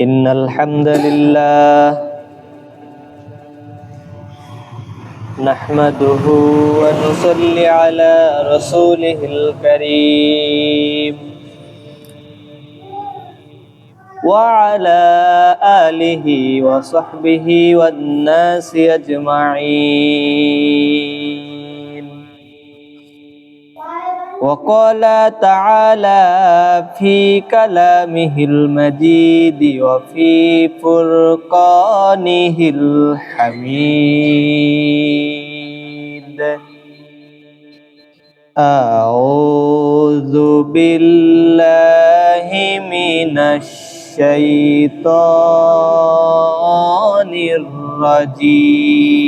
إن الحمد لله نحمده ونصلي على رسوله الكريم وعلى آله وصحبه والناس أجمعين. وقال تعالى في كلامه المجيد وفي فرقانه الحميد: أعوذ بالله من الشيطان الرجيم.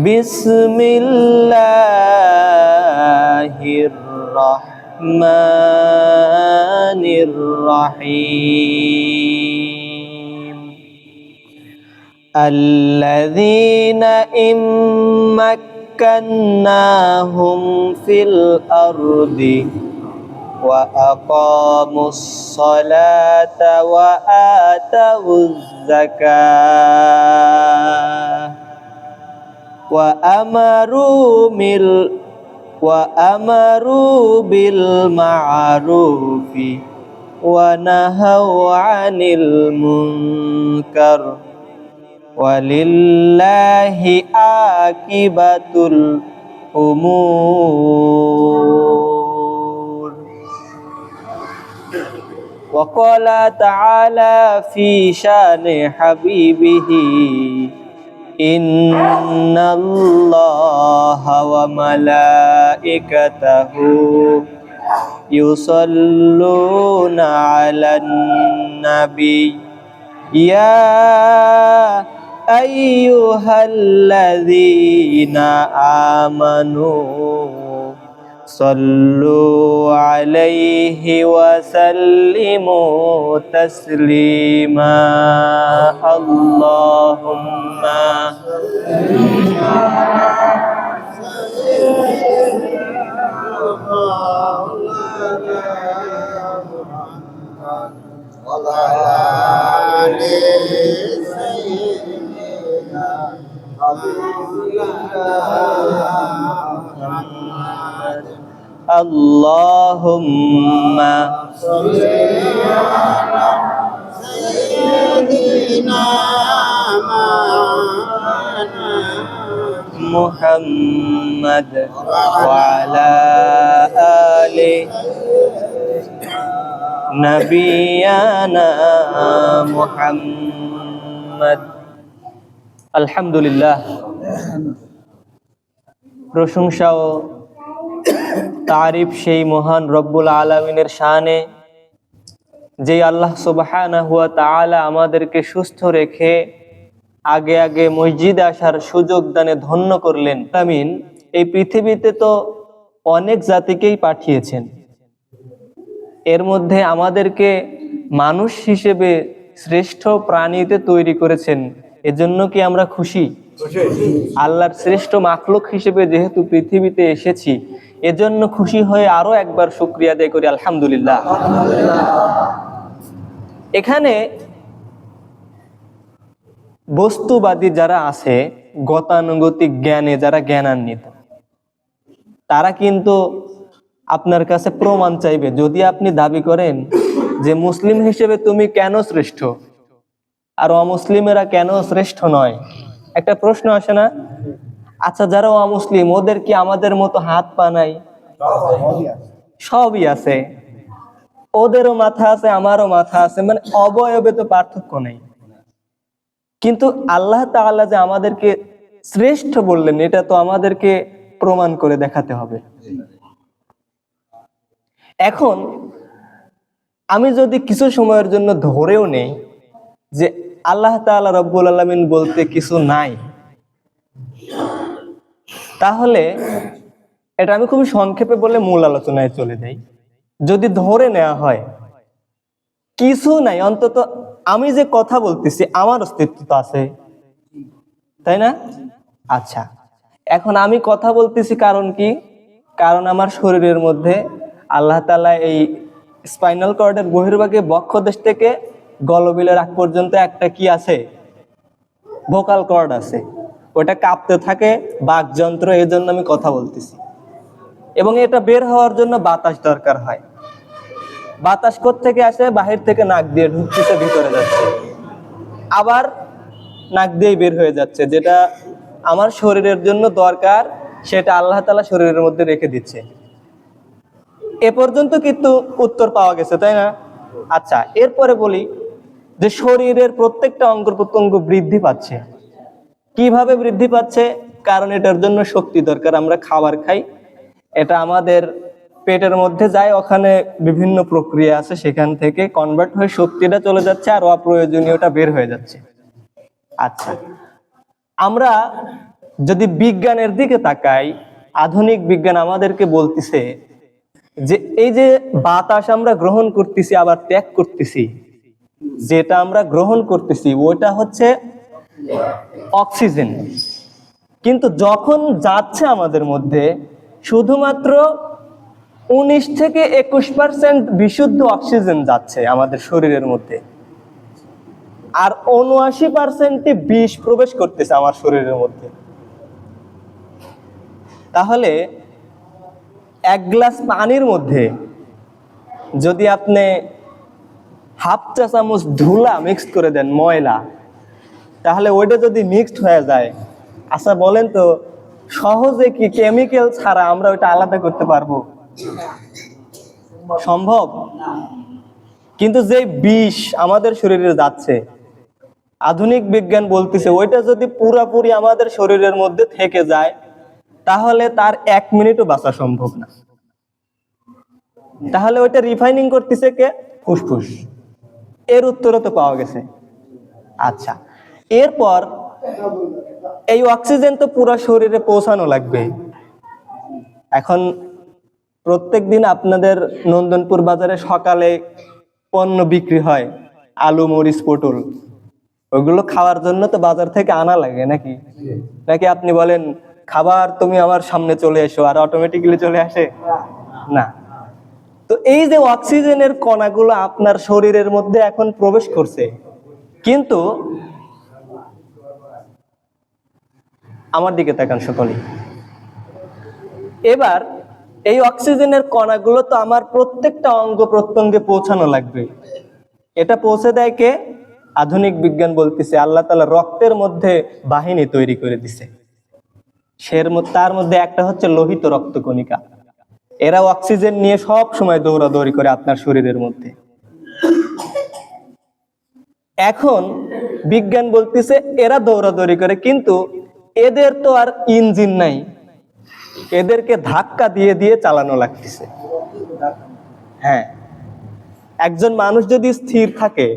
بسم الله الرحمن الرحيم. الذين إن مكناهم في الأرض وأقاموا الصلاة وآتوا الزكاة وأمروا بالمعروف ونهوا عن المنكر ولله عاقبة الأمور. وقال تعالى في شان حبيبه: إن الله وملائكته يصلون على النبي يا أيها الذين آمنوا صلوا عليه وسلموا تسليما. اللهم اللهم صل على سيدنا محمد وعلى آله نبينا محمد. আলহামদুলিল্লাহ, প্রশংসা ও তারিফ সেই মহান রব্বুল আলামিনের শানে, যেই আল্লাহ সুবহানাহু ওয়া তাআলা আমাদেরকে সুস্থ রেখে আগে আগে মসজিদে আসার সুযোগ দানে ধন্য করলেন। আমিন। এই পৃথিবীতে তো অনেক জাতিকেই পাঠিয়েছেন, এর মধ্যে আমাদেরকে মানুষ হিসেবে শ্রেষ্ঠ প্রাণীতে তৈরি করেছেন। এজন্য কি আমরা খুশি? আল্লাহর শ্রেষ্ঠ মাখলুক হিসেবে যেহেতু পৃথিবীতে এসেছি, এজন্য খুশি হয়ে আরো একবার শুকরিয়া আদায় করি, আলহামদুলিল্লাহ। এখানে বস্তুবাদী যারা আছে, গতানুগতিক জ্ঞানে যারা জ্ঞানান্বিত, তারা কিন্তু আপনার কাছে প্রমাণ চাইবে। যদি আপনি দাবি করেন যে মুসলিম হিসেবে তুমি কেন শ্রেষ্ঠ আর অমুসলিমেরা কেন শ্রেষ্ঠ নয়, একটা প্রশ্ন আসে না? আচ্ছা, যারা অমুসলিম ওদের কি আমাদের মতো হাত পা নাই? সবই আছে। ওদেরও মাথা আছে, আমারও মাথা আছে, মানে অবয়বে তো পার্থক্য নেই। কিন্তু আল্লাহ তাআলা যে আমাদেরকে শ্রেষ্ঠ বললেন, এটা তো আমাদেরকে প্রমাণ করে দেখাতে হবে। এখন আমি যদি কিছু সময়ের জন্য ধরেও নেই যে আল্লাহ তাআলা রব্বুল আলামিন বলতে কিছু নাই, তাহলে এটা আমি খুবই সংক্ষেপে বলে মূল আলোচনায় চলে যাই। যদি ধরে নেওয়া হয় কিছু নাই, অন্তত আমি যে কথা বলতেছি আমার অস্তিত্ব তো আছে, তাই না? আচ্ছা, এখন আমি কথা বলতেছি কারণ কি? কারণ আমার শরীরের মধ্যে আল্লাহ তাআলা এই স্পাইনাল কর্ডের বহির্ভাগে বক্ষদেশ থেকে গলবিলের আগ পর্যন্ত একটা কি আছে, ভোকাল কর্ড আছে। ওটা কাঁপতে থাকে, বাকযন্ত্র, এই জন্য আমি কথা বলতেছি। এবং এটা বের হওয়ার জন্য বাতাস দরকার হয়। বাতাস কোত্থেকে আসে? বাহির থেকে নাক দিয়ে ঢুকতেছে, ভিতরে যাচ্ছে, আবার নাক দিয়েই বের হয়ে যাচ্ছে। যেটা আমার শরীরের জন্য দরকার সেটা আল্লাহ তাআলা শরীরের মধ্যে রেখে দিচ্ছে। এ পর্যন্ত কিন্তু উত্তর পাওয়া গেছে, তাই না? আচ্ছা, এরপরে বলি যে শরীরের প্রত্যেকটা অঙ্গ প্রত্যঙ্গ বৃদ্ধি পাচ্ছে। কিভাবে বৃদ্ধি পাচ্ছে? কারণ এটার জন্য শক্তি দরকার। আমরা খাবার খাই, এটা আমাদের পেটের মধ্যে যায়, ওখানে বিভিন্ন প্রক্রিয়া আছে, সেখান থেকে কনভার্ট হয়ে শক্তিটা চলে যাচ্ছে আর অপ্রয়োজনীয়টা বের হয়ে যাচ্ছে। আচ্ছা, আমরা যদি বিজ্ঞানের দিকে তাকাই, আধুনিক বিজ্ঞান আমাদেরকে বলতেছে যে এই যে বাতাস আমরা গ্রহণ করতেছি আবার ত্যাগ করতেছি, যেটা আমরা গ্রহণ করতেছি ওটা হচ্ছে অক্সিজেন। কিন্তু যখন যাচ্ছে আমাদের মধ্যে শুধুমাত্র 19 থেকে 21% বিশুদ্ধ অক্সিজেন যাচ্ছে আমাদের শরীরের মধ্যে, আর 79% বিষ প্রবেশ করতেছে আমার শরীরের মধ্যে। তাহলে এক গ্লাস পানির মধ্যে যদি আপনি হাফ চা চামচ ধুলা মিক্স করে দেন, ময়লা, তাহলে ওইটা যদি মিক্সড হয়ে যায়, আচ্ছা বলেন তো সহজে কি কেমিক্যাল ছাড়া আমরা ওইটা আলাদা করতে পারবো? সম্ভব? কিন্তু যে বিষ আমাদের শরীরে যাচ্ছে, আধুনিক বিজ্ঞান বলতেছে ওইটা যদি পুরোপুরি আমাদের শরীরের মধ্যে থেকে যায় তাহলে তার 1 মিনিটও বাঁচা সম্ভব না। তাহলে ওইটা রিফাইনিং করতেছে কে? ফুসফুস। এর উত্তরও তো পাওয়া গেছে। আচ্ছা, এরপর এই অক্সিজেন তো পুরো শরীরে পৌঁছানো লাগবে। এখন প্রত্যেকদিন আপনাদের নন্দনপুর বাজারে সকালে পণ্য বিক্রি হয়, আলু, মরিচ, পটল, ওইগুলো খাওয়ার জন্য তো বাজার থেকে আনা লাগে নাকি? নাকি আপনি বলেন খাবার তুমি আমার সামনে চলে এসো আর অটোমেটিক্যালি চলে আসে? না। তো এই যে অক্সিজেনের কণাগুলো আপনার শরীরের মধ্যে এখন প্রবেশ করছে, কিন্তু আমার দিকে তাকান সকলেই। এবার এই অক্সিজেনের কণাগুলো তো আমার প্রত্যেকটা অঙ্গ প্রত্যঙ্গে পৌঁছানো লাগবে। এটা পৌঁছে দেয় কে? আধুনিক বিজ্ঞান বলতেছে আল্লাহ তাআলা রক্তের মধ্যে বাহিনী তৈরি করে দিছে। তার মধ্যে একটা হচ্ছে লোহিত রক্তকণিকা। এরা অক্সিজেন নিয়ে সব সময় দৌড়াদৌড়ি করে আপনার শরীরের মধ্যে। এখন বিজ্ঞান বলতেছে এরা দৌড়াদৌড়ি করে, কিন্তু এদের তো আর ইঞ্জিন নাই, এদেরকে ধাক্কা দিয়ে দিয়ে চালানো লাগতেছে। হ্যাঁ, একজন মানুষ যদি স্থির থাকে,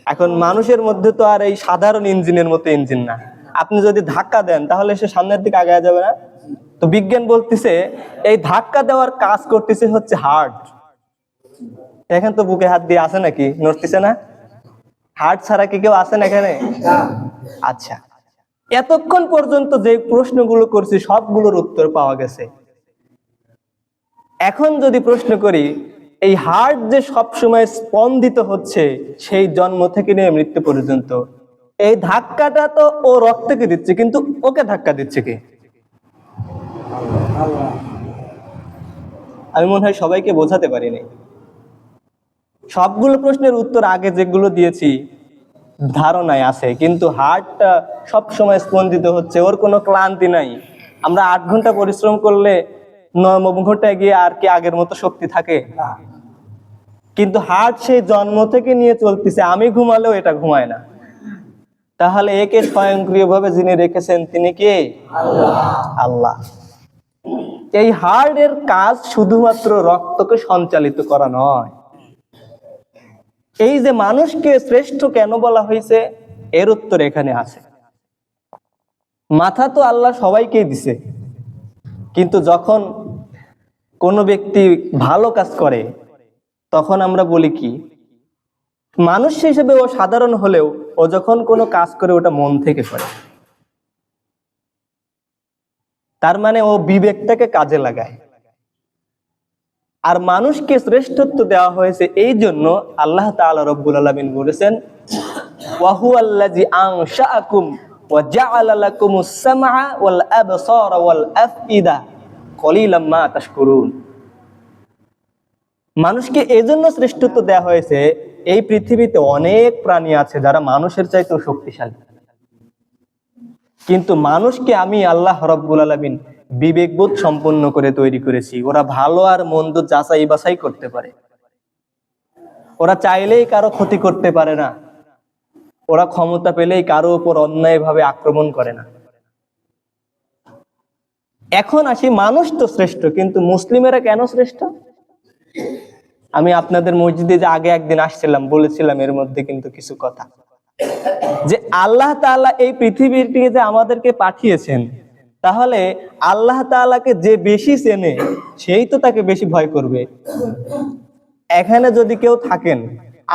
এখন মানুষের মধ্যে তো আর এই সাধারণ ইঞ্জিনের মতো ইঞ্জিন না, আপনি যদি ধাক্কা দেন তাহলে সে সামনের দিকে আগায় যাবে না? তো বিজ্ঞান বলতেছে এই ধাক্কা দেওয়ার কাজ করতেছে হচ্ছে হার্ট। এখন তো বুকে হাত দিয়ে আছে নাকি? নড়তেছে না? হার্ট ছাড়া কি কেউ আছেন এখানে? আচ্ছা, এতক্ষণ পর্যন্ত যে প্রশ্নগুলো করছি সবগুলোর উত্তর পাওয়া গেছে। এখন যদি প্রশ্ন করি এই হার্ট যে সবসময় স্পন্দিত হচ্ছে সেই জন্ম থেকে নিয়ে মৃত্যু পর্যন্ত, এই ধাক্কাটা তো ও রক্তকে দিচ্ছে, কিন্তু ওকে ধাক্কা দিচ্ছে কে? আমি মনে হয় সবাইকে বোঝাতে পারিনি। সবগুলো প্রশ্নের উত্তর আগে যেগুলো দিয়েছি ধারণায় আছে, কিন্তু হার্টটা সবসময় স্পন্দিত হচ্ছে, ওর কোনো ক্লান্তি নাই। আমরা 8 ঘন্টা পরিশ্রম করলে 9 ঘন্টায় গিয়ে আর কি আগের মতো শক্তি থাকে? কিন্তু হার্ট সেই জন্ম থেকে নিয়ে চলতেছে, আমি ঘুমালেও এটা ঘুমায় না। তাহলে একে স্বয়ংক্রিয়ভাবে যিনি রেখেছেন তিনি কে? আল্লাহ। এই হার্টের কাজ শুধুমাত্র রক্তকে সঞ্চালিত করা নয়। এই যে মানুষকে শ্রেষ্ঠ কেন বলা হয়েছে এর উত্তর এখানে আছে। মাথা তো আল্লাহ সবাইকেই দিছে, কিন্তু যখন কোনো ব্যক্তি ভালো কাজ করে তখন আমরা বলি কি, মানুষ হিসেবে ও সাধারণ হলেও ও যখন কোনো কাজ করে ওটা মন থেকে করে, তার মানে ও বিবেকটাকে কাজে লাগায়। আর মানুষকে শ্রেষ্ঠত্ব দেওয়া হয়েছে এই জন্য আল্লাহ তাআলা রব্বুল আলামিন বলেছেন, ওয়া হুয়াল্লাযী আনশাআকুম ওয়া জাআলা লাকুমুস সামআ ওয়াল আবসারা ওয়াল আফইদা কলিলাম মা তাশকুরুন। মানুষকে এজন্য শ্রেষ্ঠত্ব দেওয়া হয়েছে, এই পৃথিবীতে অনেক প্রাণী আছে যারা মানুষের চাইতেও শক্তিশালী, কিন্তু মানুষকে আমি আল্লাহ রব্বুল আলামিন বিবেকবোধ সম্পন্ন করে তৈরি করেছি। ওরা ভালো আর মন্দ যাচাই বাছাই করতে পারে, ওরা চাইলেই কারো ক্ষতি করতে পারে না, ওরা ক্ষমতা পেলেই কারো উপর অন্যায়ভাবে আক্রমণ করে না। এখন আসি, মানুষ তো শ্রেষ্ঠ, কিন্তু মুসলিমেরা কেন শ্রেষ্ঠ? আমি আপনাদের মসজিদে যে আগে একদিন আসছিলাম, বলেছিলাম এর মধ্যে কিন্তু কিছু কথা, যে আল্লাহ তাআলা এই পৃথিবীটিকে যে আমাদেরকে পাঠিয়েছেন, তাহলে আল্লাহ তাআলাকে যে বেশি চেনে সেই তো তাকে বেশি ভয় করবে। এখানে যদি কেউ থাকেন,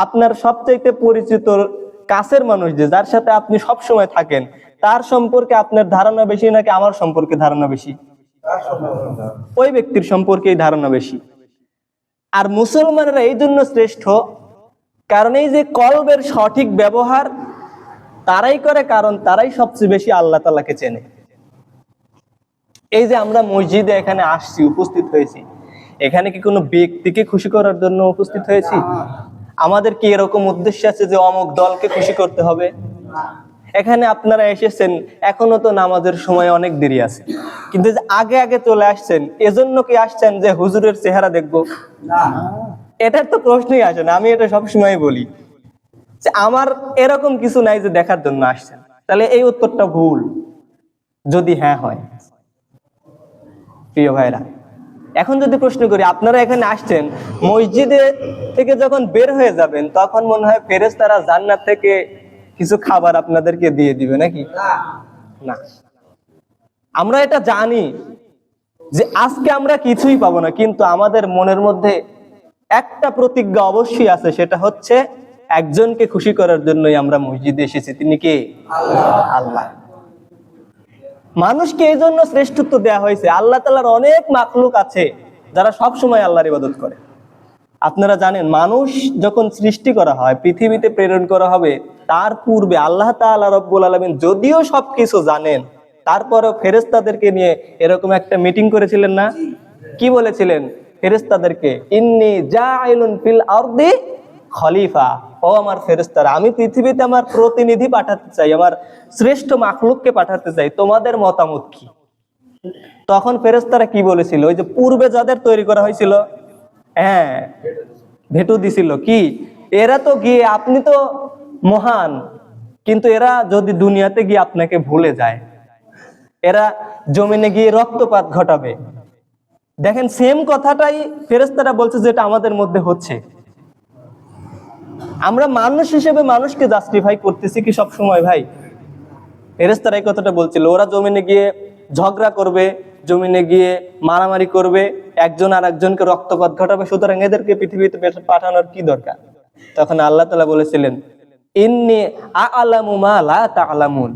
আপনার সবচেয়ে পরিচিত কাছের মানুষ, যে যার সাথে আপনি সব সময় থাকেন, তার সম্পর্কে আপনার ধারণা বেশি নাকি আমার সম্পর্কে ধারণা বেশি? ওই ব্যক্তির সম্পর্কেই ধারণা বেশি। আর মুসলমানেরা এই জন্য শ্রেষ্ঠ, কারণ এই যে কলবের সঠিক ব্যবহার তারাই করে, কারণ তারাই সবচেয়ে বেশি আল্লাহ তাআলাকে চেনে। এই যে আমরা মসজিদে এখানে আসছি, উপস্থিত হয়েছি, এখানে কি কোনো ব্যক্তিকে খুশি করার জন্য উপস্থিত হয়েছি? আমাদের কি এরকম উদ্দেশ্য আছে যে অমুক দলকে খুশি করতে হবে? এখানে আপনারা এসেছেন, এখনো তো নামাজের সময় অনেক দেরি আছে, কিন্তু আগে আগে চলে আসছেন, এজন্য কি আসছেন যে হুজুরের চেহারা দেখবো? এটার তো প্রশ্নই আসে না। আমি এটা সবসময় বলি যে আমার এরকম কিছু নাই যে দেখার জন্য আসছেন। তাহলে এই উত্তরটা ভুল যদি হ্যাঁ হয়। প্রিয় ভাইরা, এখন যদি প্রশ্ন করি, আপনারা এখানে আসছেন, মসজিদে থেকে যখন বের হয়ে যাবেন তখন মনে হয় ফেরেশতারা জান্নাত থেকে কিছু খাবার আপনাদেরকে দিয়ে দিবে নাকি? না, আমরা এটা জানি যে আজকে আমরা কিছুই পাবো না, কিন্তু আমাদের মনের মধ্যে একটা প্রতিজ্ঞা অবশ্যই আছে, সেটা হচ্ছে একজনকে খুশি করার জন্যই আমরা মসজিদে এসেছি। তিনি কে? আল্লাহ। মানুষকে এই জন্য শ্রেষ্ঠত্ব দেওয়া হয়েছে। আল্লাহ তাআলার অনেক মাখলুক আছে যারা সব সময় আল্লাহর ইবাদত করে। আপনারা জানেন, মানুষ যখন সৃষ্টি করা হয়, পৃথিবীতে প্রেরণ করা হবে, তার পূর্বে আল্লাহ তাআলা রব্বুল আলামিন যদিও সবকিছু জানেন, তারপরেও ফেরেশতাদেরকে নিয়ে এরকম একটা মিটিং করেছিলেন না? কি বলেছিলেন ফেরেশতাদেরকে? ইন্নী জাইলুন ফিল আরদি খলিফা। ও আমার ফেরেশতারা, আমি পৃথিবীতে আমার প্রতিনিধি পাঠাতে চাই, আমার শ্রেষ্ঠ মাখলুককে পাঠাতে চাই, তোমাদের মতামত কি? তখন ফেরেশতারা কি বলেছিল? ওই যে পূর্বে যাদের তৈরি করা হয়েছিল, হ্যাঁ, ভেটু দিছিল কি, এরা তো গিয়ে, আপনি তো মহান, কিন্তু এরা যদি দুনিয়াতে গিয়ে আপনাকে ভুলে যায়, এরা জমিনে গিয়ে রক্তপাত ঘটাবে। দেখেন, সেম কথাটাই ফেরেশতারা বলছে, যেটা আমাদের মধ্যে হচ্ছে। আমরা মানুষ হিসেবে মানুষকে জাস্টিফাই করতেছি কি সব সময়? ভাই, ফেরেশতারা এই কথাটা বলছিল, ওরা জমিনে গিয়ে ঝগড়া করবে, জমিনে গিয়ে মারামারি করবে, একজন আর একজনকে রক্তপাত ঘটাবে, সুতরাং এদেরকে পৃথিবীতে পাঠানোর কি দরকার? তখন আল্লাহ তাআলা বলেছিলেন, ইন্নী আ'লামু মা লা তা'লামুন।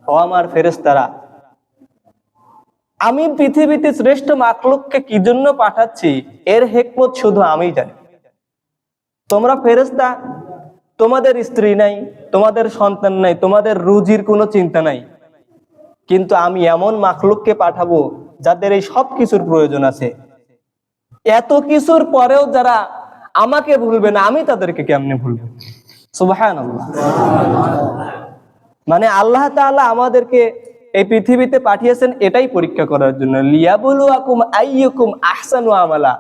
ও আমার ফেরেশতারা, আমি পৃথিবীতে শ্রেষ্ঠ মাখলুককে কি জন্য পাঠাচ্ছি এর হিকমত শুধু আমিই জানি। তোমরা ফেরেশতা, তোমাদের স্ত্রী নাই, তোমাদের সন্তান নাই, তোমাদের রুজির কোনো চিন্তা নাই, কিন্তু আমি এমন মাখলুককে পাঠাবো যাদের এই সব কিছুর প্রয়োজন আছে। এত কিছুর পরেও যারা আমাকে ভুলবে না, আমি তাদেরকে কেমনে ভুলবো? সুবহানাল্লাহ। মানে আল্লাহ তাআলা আমাদেরকে এই পৃথিবীতে পাঠিয়েছেন এটাই পরীক্ষা করার জন্য, লিয়াবলুয়াকুম আইয়ুকুম আহসানু আমালা।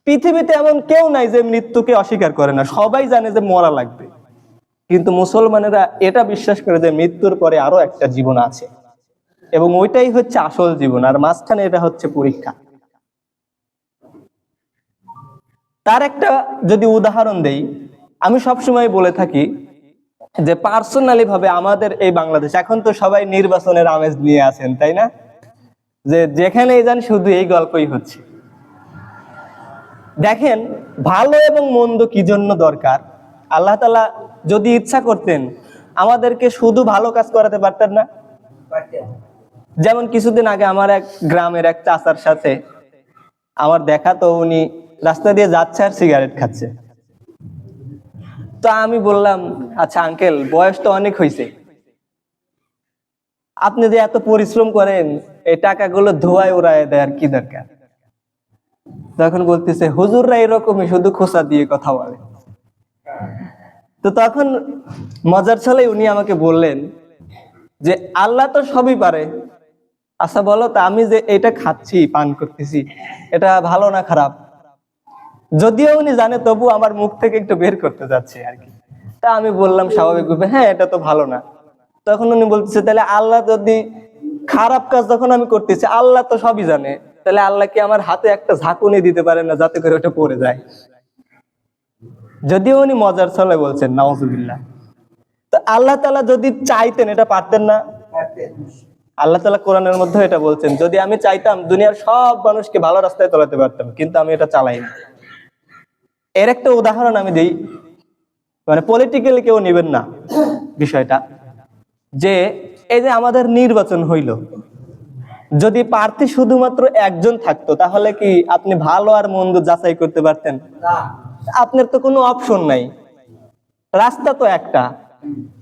পৃথিবীতে এমন কেউ নাই যে মৃত্যুকে অস্বীকার করে না, সবাই জানে যে মরা লাগবে, কিন্তু মুসলমানেরা এটা বিশ্বাস করে যে মৃত্যুর পরে আরো একটা জীবন আছে, এবং ওইটাই হচ্ছে আসল জীবন, আর মাঝখানে এটা হচ্ছে পরীক্ষা। তার একটা যদি উদাহরণ দেই, আমি সবসময় বলে থাকি যে পার্সোনালি ভাবে আমাদের এই বাংলাদেশ, এখন তো সবাই নির্বাচনের আমেজ নিয়ে আছেন, তাই না? যে যেখানেই যান শুধু এই গল্পই হচ্ছে। দেখেন, ভালো এবং মন্দ কি জন্য দরকার? আল্লাহ তাআলা যদি ইচ্ছা করতেন আমাদেরকে শুধু ভালো কাজ করাতে পারতেন না? যেমন কিছুদিন আগে আমার এক গ্রামের এক চাচার সাথে আমার দেখা তো উনি রাস্তা দিয়ে যাচ্ছে আর সিগারেট খাচ্ছে। তো আমি বললাম, আচ্ছা আঙ্কেল, বয়স তো অনেক হয়েছে, আপনি যে এত পরিশ্রম করেন, এই টাকাগুলো ধোয়ায় উড়ায় দেয়, আর কি দরকার? তখন বলতেছে, হুজুররা এরকমই, শুধু খোঁচা দিয়ে কথা বলে। তো তখন মজার ছলে উনি আমাকে বললেন যে আল্লাহ তো সবই পারে, আচ্ছা বলো তো, আমি যে এটা খাচ্ছি, পান করতেছি, এটা ভালো না খারাপ? যদিও উনি জানে, তবু আমার মুখ থেকে একটু বের করতে যাচ্ছে আর কি। তা আমি বললাম স্বাভাবিকভাবে, হ্যাঁ এটা তো ভালো না। তখন উনি বলতেছে, তাহলে আল্লাহ যদি খারাপ কাজ যখন আমি করতেছি, আল্লাহ তো সবই জানে, তাহলে আল্লাহ কি আমার হাতে একটা ঝাঁকুনি দিতে পারে না, যাতে করে ওটা পড়ে যায়? যদিও উনি মজার ছলে বলছেন, নাউজুবিল্লাহ। তো আল্লাহ তাআলা যদি চাইতেন, এটা পারতেন না? আল্লাহ তাআলা কোরআনের মধ্যে এটা বলছেন, যদি আমি চাইতাম দুনিয়ার সব মানুষকে ভালো রাস্তায় চালাতে পারতাম, কিন্তু আমি এটা চালাই না। এর একটা উদাহরণ আমি দিই, মানে পলিটিক্যালি কেউ নেবেন না বিষয়টা, যে এই যে আমাদের নির্বাচন হইল, যদি প্রার্থী শুধুমাত্র একজন থাকতো, তাহলে কি আপনি ভালো আর মন্দ যাচাই করতে পারতেন? আপনার তো কোনো অপশন নাই, রাস্তা তো একটা।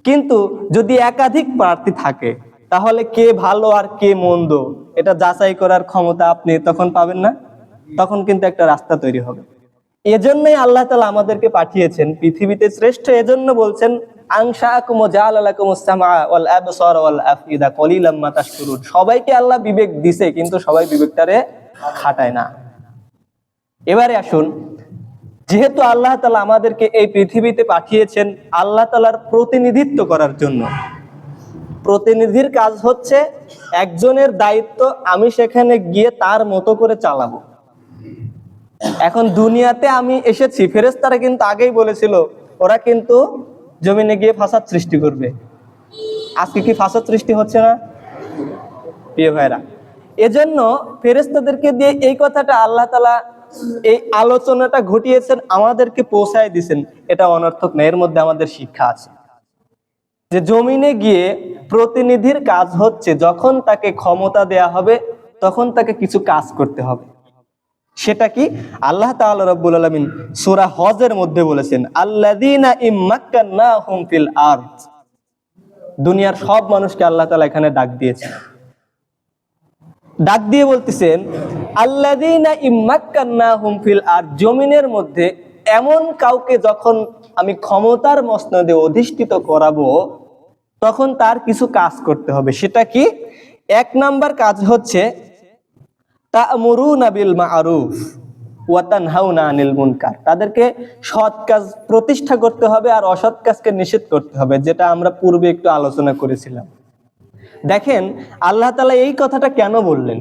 কিন্তু যদি একাধিক প্রার্থী থাকে, তাহলে কে ভালো আর কে মন্দ এটা যাচাই করার ক্ষমতা আপনি তখন পাবেন না। তখন কিন্তু একটা রাস্তা তৈরি হবে। এজন্যই আল্লাহ তাআলা আমাদেরকে পাঠিয়েছেন পৃথিবীতে শ্রেষ্ঠ, এজন্য বলছেন আনশাআকুম ওয়া জাআলা লাকুমুস সামআ ওয়াল আবসারা ওয়াল আফইদা কলিলাম মা তাশকুরুন। সবাইকে আল্লাহ বিবেক দিছে, কিন্তু সবাই বিবেকটারে খাটায় না। এবারে আসুন, যেহেতু আল্লাহ তাআলা আমাদেরকে এই পৃথিবীতে পাঠিয়েছেন আল্লাহ তাআলার প্রতিনিধিত্ব করার জন্য, প্রতিনিধির কাজ হচ্ছে একজনের দায়িত্ব আমি সেখানে গিয়ে তার মতো করে চালাবো। এখন দুনিয়াতে আমি এসেছি, ফেরেশতারা কিন্তু আগেই বলেছিল ওরা কিন্তু জমিনে গিয়ে ফাসাদ সৃষ্টি করবে। আজকে কি ফাসাদ সৃষ্টি হচ্ছে না প্রিয় ভাইরা? এজন্য ফেরেশতাদেরকে দিয়ে এই কথাটা আল্লাহ তাআলা এই আলোচনাটা ঘটিয়েছেন, আমাদেরকে পৌঁছায় দিয়েছেন। এটা অনর্থক না, এর মধ্যে আমাদের শিক্ষা আছে যে জমিনে গিয়ে প্রতিনিধির কাজ হচ্ছে যখন তাকে ক্ষমতা দেয়া হবে তখন তাকে কিছু কাজ করতে হবে। সেটা কি? আল্লাহ তাআলা রাব্বুল আলামিন সূরা হজের মধ্যে বলেছেন, আল্লাযীনা ইম্মাক্কান্নাহুম ফিল আরদ। দুনিয়ার সব মানুষকে আল্লাহ তাআলা এখানে ডাক দিয়েছেন, ডাক দিয়ে বলতেছেন আল্লাযীনা ইম্মাক্কান্নাহুম ফিল আরদ, জমিনের মধ্যে এমন কাউকে যখন আমি ক্ষমতার মসনদে অধিষ্ঠিত করাবো, তখন তার কিছু কাজ করতে হবে। সেটা কি? এক নাম্বার কাজ হচ্ছে তা'মুরুনা বিল মা'রুফ ওয়া তানহাউনা আনিল মুনকার। তাদেরকে সৎ কাজ প্রতিষ্ঠা করতে হবে আর অসৎ কাজকে নিষেধ করতে হবে, যেটা আমরা পূর্বে একটু আলোচনা করেছিলাম। দেখেন আল্লাহ তাআলা এই কথাটা কেন বললেন?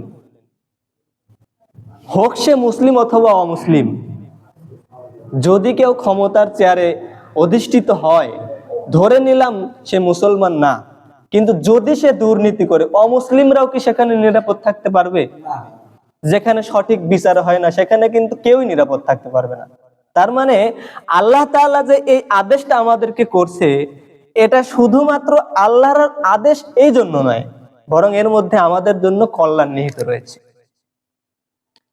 হোক সে মুসলিম অথবা অমুসলিম, যদি কেউ ক্ষমতার চেয়ারে অধিষ্ঠিত হয়, ধরে নিলাম সে মুসলমান না, কিন্তু যদি সে দুর্নীতি করে, অমুসলিমরাও কি সেখানে নিরাপদ থাকতে পারবে? যেখানে সঠিক বিচার হয় না সেখানে কিন্তু কেউই নিরাপদ থাকতে পারবে না। তার মানে আল্লাহ তাআলা যে এই আদেশটা আমাদেরকে করছে, এটা শুধুমাত্র আল্লাহর আদেশ এই জন্য নয়, বরং এর মধ্যে আমাদের জন্য কল্যাণ নিহিত রয়েছে।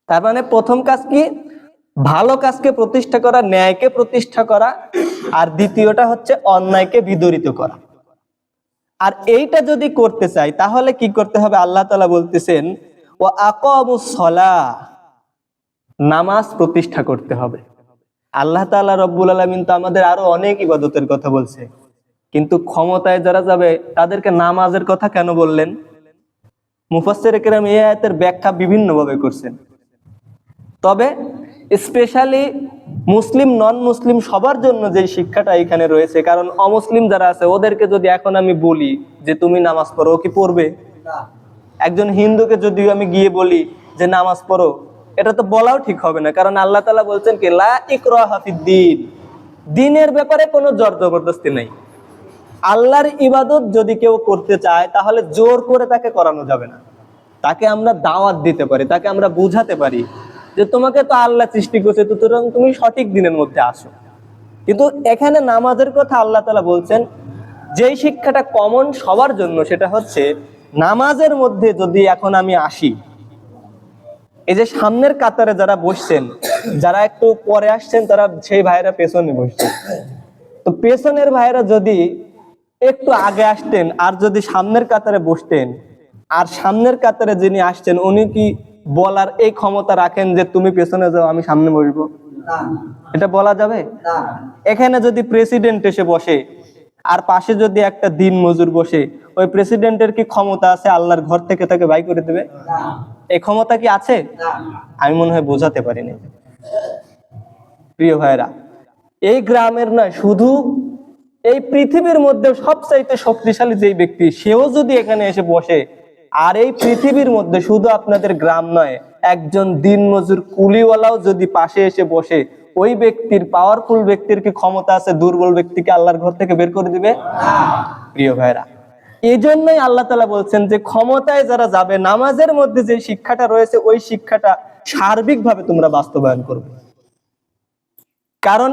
তার মানে প্রথম কাজ কি? ভালো কাজকে প্রতিষ্ঠা করা, ন্যায়কে প্রতিষ্ঠা করা, আর দ্বিতীয়টা হচ্ছে অন্যায়কে বিদরিত করা। আর এইটা যদি করতে চাই তাহলে কি করতে হবে? আল্লাহ তাআলা বলতেছেন ওয়া আকামুস সালাহ, নামাজ প্রতিষ্ঠা করতে হবে। আল্লাহ তাআলা রব্বুল আলামিন তো আমাদের আরো অনেক ইবাদতের কথা বলছে, কিন্তু ক্ষমতায় যারা যাবে তাদেরকে নামাজের কথা কেন বললেন? মুফাসসিরে কেরাম এই আয়াতের ব্যাখ্যা বিভিন্ন ভাবে করছেন, তবে স্পেশালি মুসলিম নন মুসলিম সবার জন্য যে শিক্ষাটা এখানে রয়েছে, কারণ অমুসলিম যারা আছে ওদেরকে যদি এখন আমি বলি যে তুমি নামাজ পড়ো, ও কি পড়বে? একজন হিন্দুকে যদি আমি গিয়ে বলি যে নামাজ পড়ো, এটা তো বলাও ঠিক হবে না, কারণ আল্লাহ তাআলা বলছেন কি লা ইকরাহা ফিদ্দীন, দ্বীনের ব্যাপারে কোনো জোর জবরদস্তি নেই। আল্লাহর ইবাদত যদি কেউ করতে চায় তাহলে জোর করে তাকে করানো যাবে না। তাকে আমরা দাওয়াত দিতে পারি, তাকে আমরা বুঝাতে পারি যে তোমাকে তো আল্লাহ সৃষ্টি করছে, সুতরাং তুমি সঠিক দিনের মধ্যে আসো। কিন্তু এখানে নামাজের কথা আল্লাহ তাআলা বলছেন, যেই শিক্ষাটা কমন সবার জন্য, সেটা হচ্ছে নামাজের মধ্যে যদি এখন আমি আসি, এই যে সামনের কাতারে যারা বসছেন, যারা একটু পরে আসছেন, তারা সেই ভাইয়েরা পেছনে বসছেন। তো পেছনের ভাইয়েরা যদি একটু আগে আসতেন আর যদি সামনের কাতারে বসতেন, আর সামনের কাতারে যিনি আসছেন উনি কি বলার এই ক্ষমতা রাখেন যে তুমি পেছনে যাও আমি সামনে বসবো? এটা বলা যাবে? এখানে যদি প্রেসিডেন্ট এসে বসে আর পাশে যদি একটা দিন মজুর বসে, ওই প্রেসিডেন্টের কি ক্ষমতা আছে আল্লাহর ঘর থেকে তাকে বাই করে দেবে? এই ক্ষমতা কি আছে? আমি মনে হয় বোঝাতে পারিনি। প্রিয় ভাইরা, এই গ্রামের নয়, শুধু এই পৃথিবীর মধ্যে সবচাইতে শক্তিশালী যেই ব্যক্তি, সেও যদি এখানে এসে বসে, আর এই পৃথিবীর মধ্যে শুধু আপনাদের গ্রাম নয়, একজন দিনমজুর কুলিওয়ালাও যদি পাশে এসে বসে, ওই ব্যক্তির, পাওয়ারফুল ব্যক্তির কি ক্ষমতা আছে দুর্বল ব্যক্তিকে আল্লাহর ঘর থেকে বের করে দিবে? প্রিয় ভাইরা, এই জন্যই আল্লাহ তাআলা বলছেন যে ক্ষমতায় যারা যাবে, নামাজের মধ্যে যে শিক্ষাটা রয়েছে ওই শিক্ষাটা সার্বিকভাবে তোমরা বাস্তবায়ন করবে। কারণ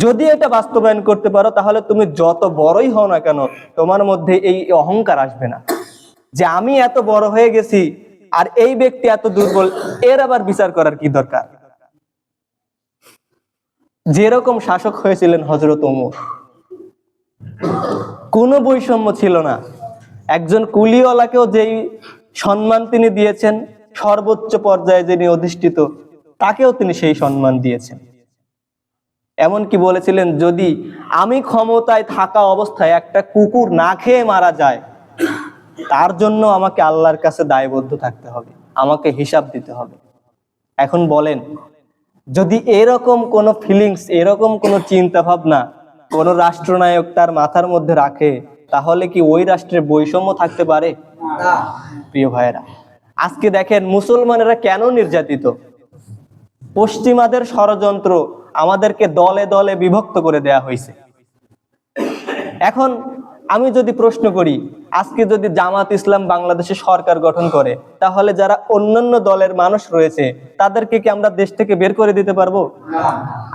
যদি এটা বাস্তবায়ন করতে পারো, তাহলে তুমি যত বড়ই হও না কেন, তোমার মধ্যে এই অহংকার আসবে না যে আমি এত বড় হয়ে গেছি আর এই ব্যক্তি এত দুর্বল, এর আবার বিচার করার কি দরকার? যেরকম শাসক হয়েছিলেন হযরত ওমর, কোনো বৈষম্য ছিল না। একজন কুলিওয়ালাকেও যেই সম্মান তিনি দিয়েছেন, সর্বোচ্চ পর্যায়ে যিনি অধিষ্ঠিত, তাকেও তিনি সেই সম্মান দিয়েছেন। এমনকি বলেছিলেন, যদি আমি ক্ষমতায় থাকা অবস্থায় একটা কুকুর না খেয়ে মারা যায়, তার জন্য আমাকে আল্লাহর কাছে দায়বদ্ধ থাকতে হবে, আমাকে হিসাব দিতে হবে। এখন বলেন, যদি এরকম কোন ফিলিংস, এরকম কোন চিন্তা ভাবনা কোন রাষ্ট্রনায়ক তার মাথার মধ্যে রাখে, তাহলে কি ওই রাষ্ট্রের বৈষম্য থাকতে পারে? প্রিয় ভাইয়েরা, আজকে দেখেন মুসলমানেরা কেন নির্যাতিত। পশ্চিমাদের ষড়যন্ত্র, আমাদেরকে দলে দলে বিভক্ত করে দেয়া হয়েছে। এখন আমি যদি প্রশ্ন করি, আজকে যদি জামাত ইসলাম বাংলাদেশে সরকার গঠন করে, তাহলে যারা অন্যান্য দলের মানুষ রয়েছে তাদেরকে কি আমরা দেশ থেকে বের করে দিতে পারবো?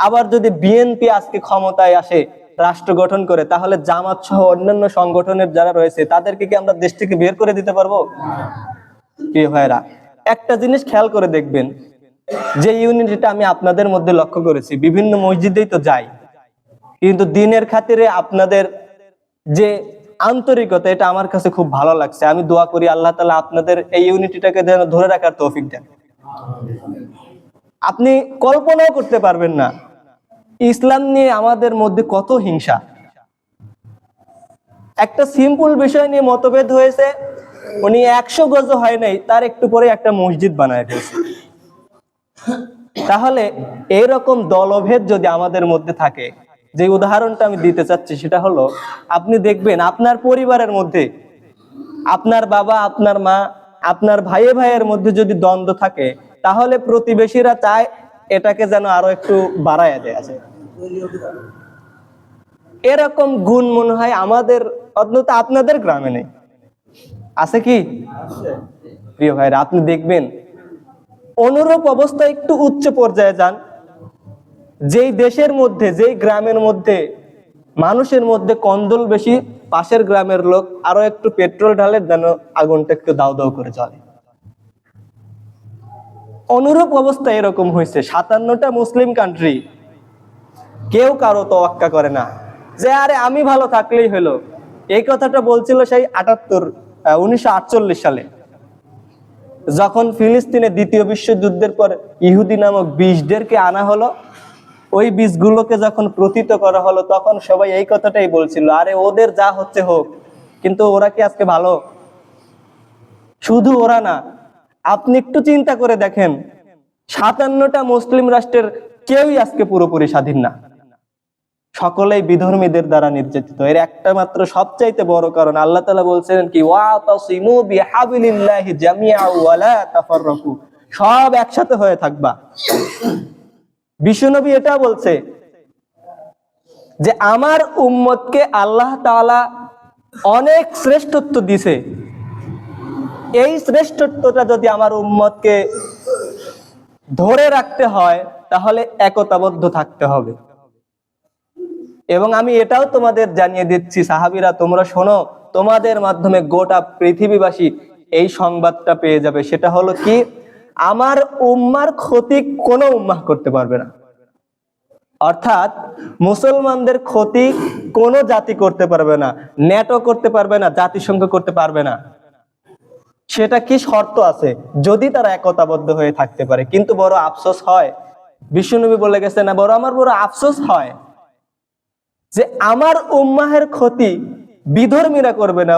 আবার যদি বিএনপি আজকে ক্ষমতায় আসে, রাষ্ট্র গঠন করে, তাহলে জামাত সহ অন্যান্য সংগঠনের যারা রয়েছে তাদেরকে কি আমরা দেশ থেকে বের করে দিতে পারবো? প্রিয় ভাইরা, একটা জিনিস খেয়াল করে দেখবেন, যে ইউনিটিটা আমি আপনাদের মধ্যে লক্ষ্য করেছি, বিভিন্ন মসজিদেই তো যাই, কিন্তু দিনের খাতিরে আপনাদের যে আন্তরিকতা, এটা আমার কাছে খুব ভালো লাগছে। আমি দোয়া করি আল্লাহ তাআলা আপনাদের এই ইউনিটিটাকে যেন ধরে রাখার তৌফিক দেন। আপনি কল্পনাও করতে পারবেন না ইসলাম নিয়ে আমাদের মধ্যে কত হিংসা। একটা সিম্পল বিষয় নিয়ে মতভেদ হয়েছে, উনি 100 গজ হয় নাই, তার একটু পরে একটা মসজিদ বানায় ফেলছে। তাহলে এইরকম দলভেদ যদি আমাদের মধ্যে থাকে, যে উদাহরণটা আমি দিতে চাচ্ছি সেটা হলো, আপনি দেখবেন আপনার পরিবারের মধ্যে আপনার বাবা, আপনার মা, আপনার ভাইয়ে ভাইয়ের মধ্যে যদি দ্বন্দ্ব থাকে, তাহলে প্রতিবেশীরা চায় এটাকে যেন আরো একটু বাড়ায় দেয়া যায়। এরকম গুণ মনে হয় আমাদের, অন্তত আপনাদের গ্রামে নেই, আছে কি? প্রিয় ভাইরা, আপনি দেখবেন অনুরূপ অবস্থা একটু উচ্চ পর্যায়ে যান, যেই দেশের মধ্যে, যেই গ্রামের মধ্যে মানুষের মধ্যে কন্দল বেশি, পাশের গ্রামের লোক আরো একটু পেট্রোল ঢালে যেন আগুনটা একটু দাউ দাউ করে জ্বলে। অনুরূপ অবস্থা এরকম হয়েছে। 57টা মুসলিম কান্ট্রি, কেউ কারো তোয়াক্কা করে না যে আরে আমি ভালো থাকলেই হলো। এই কথাটা বলছিল সেই 1948 সালে, যখন ফিলিস্তিনে দ্বিতীয় বিশ্বযুদ্ধের পর ইহুদি নামক বীজদেরকে আনা হলো, ওই বীজগুলোকে যখন প্রথিত করা হলো, তখন সবাই এই কথাটাই বলছিল, আরে ওদের যা হচ্ছে হোক, কিন্তু ওরা কি আজকে ভালো? শুধু ওরা না, আপনি একটু চিন্তা করে দেখেন, 57টা মুসলিম রাষ্ট্রের কেউই আজকে পুরোপুরি স্বাধীন না, সকলেই বিধর্মীদের দ্বারা নির্যাতিত। এর একটা মাত্র সবচাইতে বড় কারণ, আল্লাহ তাআলা বলছেন কি, ওয়াতাসিমু বিহাবিলিল্লাহি জামিআ ওয়া লা তাফাররাকু, সব একসাথে হয়ে থাকবা। বিশ্বনবী এটা বলছে যে আমার উম্মতকে আল্লাহ তাআলা অনেক শ্রেষ্ঠত্ব দিছে, এই শ্রেষ্ঠত্বটা যদি আমার উম্মতকে ধরে রাখতে হয়, তাহলে একতাবদ্ধ থাকতে হবে। এবং আমি এটাও তোমাদের জানিয়ে দিচ্ছি, সাহাবীরা তোমরা শোনো, তোমাদের মাধ্যমে গোটা পৃথিবীবাসী এই সংবাদটা পেয়ে যাবে। সেটা হলো কি, আমার উম্মার ক্ষতি কোনো উম্মাহ করতে পারবে না। অর্থাৎ মুসলমানদের ক্ষতি কোনো জাতি করতে পারবে না, ন্যাটো করতে পারবে না, জাতিসংঘ করতে পারবে না। সেটা কি শর্ত আছে? যদি তারা একতাবদ্ধ হয়ে থাকতে পারে। কিন্তু বড় আফসোস হয়, বিশ্বনবী বলে গেছে না, আমার বড় আফসোস হয় যে আমার উম্মাহের ক্ষতি বিধর্মীরা করবে না,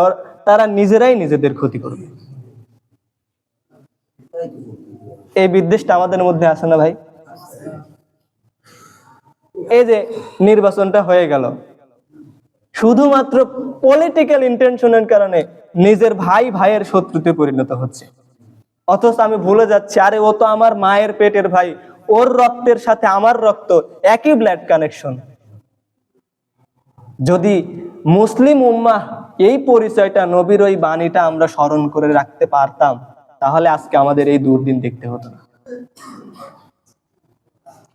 তারা নিজেরাই নিজেদের ক্ষতি করবে। এই বিদ্বেষটা আমাদের মধ্যে আছে না ভাই? এই যে নির্বাচনটা হয়ে গেল, শুধুমাত্র পলিটিক্যাল ইন্টেনশনের কারণে নিজের ভাই ভাইয়ের শত্রুতে পরিণত হচ্ছে। অথচ আমি ভুলে যাচ্ছি, আরে ও তো আমার মায়ের পেটের ভাই, ওর রক্তের সাথে আমার রক্ত একই ব্লাড কানেকশন। যদি মুসলিম উম্মাহ এই পরিচয়টা, নবীর ওই বাণীটা আমরা স্মরণ করে রাখতে পারতাম, তাহলে আজকে আমাদের এই দুর্দিন দেখতে হতো না।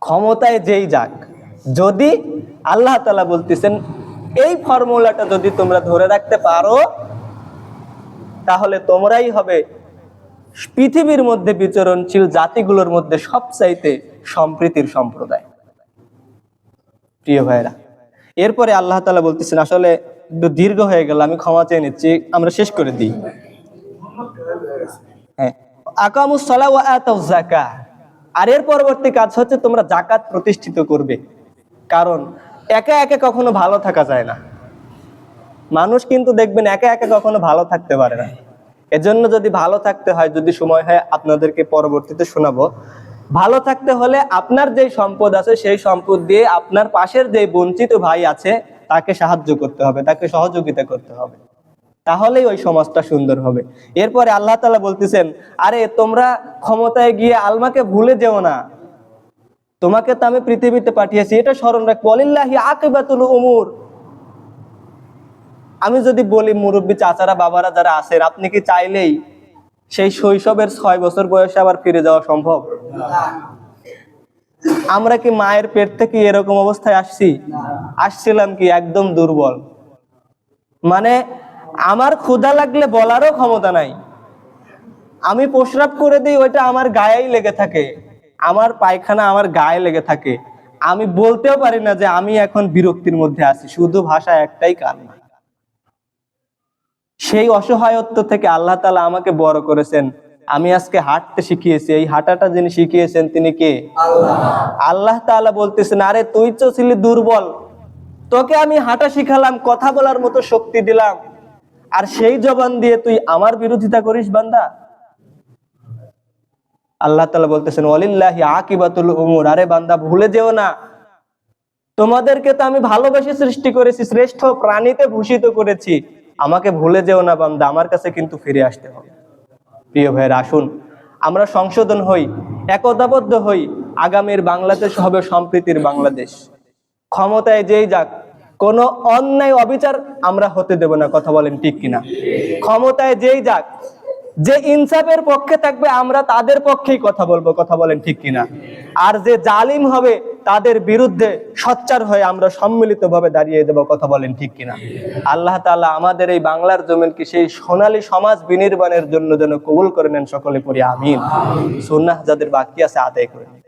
ক্ষমতায় যেই যাক, যদি আল্লাহ তাআলা বলতেছেন এই ফর্মুলাটা যদি তোমরা ধরে রাখতে পারো, তাহলে তোমরাই হবে পৃথিবীর মধ্যে বিচরণশীল জাতিগুলোর মধ্যে সবচাইতে সম্প্রীতির সম্প্রদায়। প্রিয় ভাইরা, এরপরে আল্লাহ তাআলা বলতেছেন, আসলে একটু দীর্ঘ হয়ে গেল, আমি ক্ষমা চেয়ে নিচ্ছি, আমরা শেষ করে দিই। হ্যাঁ, আকামুস সালাহ ওয়া আতাউজ যাকাহ। আর এর পরবর্তী কাজ হচ্ছে তোমরা যাকাত প্রতিষ্ঠিত করবে। কারণ একা একা কখনো ভালো থাকা যায় না। মানুষ কিন্তু দেখবেন একা একা কখনো ভালো থাকতে পারে না। এজন্য যদি ভালো থাকতে হয়, যদি সময় হয় আপনাদেরকে পরবর্তীতে শোনাবো, ভালো থাকতে হলে আপনার যে সম্পদ আছে সেই সম্পদ দিয়ে আপনার পাশের যে বঞ্চিত ভাই আছে তাকে সাহায্য করতে হবে, তাকে সহযোগিতা করতে হবে, তাহলেই ওই সমাজটা সুন্দর হবে। এরপরে আল্লাহ তাআলা বলতেছেন, আরে তোমরা ক্ষমতায় গিয়ে আল্লাহকে ভুলে যেও না, তোমাকে তো আমি পৃথিবীতে পাঠিয়েছি, এটা স্মরণ রাখ। ওয়ালিল্লাহি আকিবাতুল উমুর। আমি যদি বলি, মুরব্বী চাচারা বাবারা যারা আছেন, আপনি কি চাইলেই সেই শৈশবের 6 বছর বয়সে আবার ফিরে যাওয়া সম্ভব? আমরা কি মায়ের পেট থেকে এরকম অবস্থায় আসছিলাম কি একদম দুর্বল? মানে আমার ক্ষুধা লাগলে বলারও ক্ষমতা নাই, আমি প্রস্রাব করে দিই, ওইটা আমার গায়েই লেগে থাকে, আমার পায়খানা আমার গায়ে লেগে থাকে, আমি বলতেও পারি না যে আমি এখন বিরক্তির মধ্যে আছি, শুধু ভাষা একটাই, কান্না। সেই অসহায়ত্ব থেকে আল্লাহ তাআলা আমাকে বড় করেছেন, আমি আজকে হাঁটতে শিখিয়েছি। এই হাঁটাটা যিনি শিখিয়েছেন তিনি কে? আল্লাহ তাআলা বলতেছেন, আরে তুই তো ছিলি দুর্বল, তোকে আমি হাঁটা শিখালাম, কথা বলার মতো শক্তি দিলাম, আর সেই জবান দিয়ে তুই আমার বিরোধিতা করিস বান্দা। আল্লাহ তাআলা বলতেছেন, ওয়ালিল্লাহি আকিবাতুল উমুর। আরে বান্দা ভুলে যেও না, তোমাদেরকে তো আমি ভালোবেসে সৃষ্টি করেছি, শ্রেষ্ঠ প্রাণীতে ভূষিত করেছি, আমাকে ভুলে যেও না বান্দা, আমার কাছে কিন্তু ফিরে আসতে হবে। প্রিয় ভাইয়ের, আসুন আমরা সংশোধন হই, একতাবদ্ধ হই। আগামীর বাংলাদেশ হবে সম্প্রীতির বাংলাদেশ। ক্ষমতায় যেই যাক, কোনো অন্যায় অবিচার আমরা হতে দেব না, কথা বলেন ঠিক কিনা? ক্ষমতায় যেই যাক, যে ইনসাফের পক্ষে থাকবে আমরা তাদের পক্ষেই কথা বলবো, কথা বলেন ঠিক কিনা? আর যে জালিম হবে তাদের বিরুদ্ধে সোচ্চার হয়ে আমরা সম্মিলিতভাবে দাঁড়িয়ে দেব, কথা বলেন ঠিক কিনা? আল্লাহ তাআলা আমাদের এই বাংলার জমিনকে সেই সোনালী সমাজ বিনির্মাণের জন্য যেন কবুল করে নেন, সকলে পড়ি আমিন। সুন্নাহ যাদের বাকি আছে আদায় করে নেন।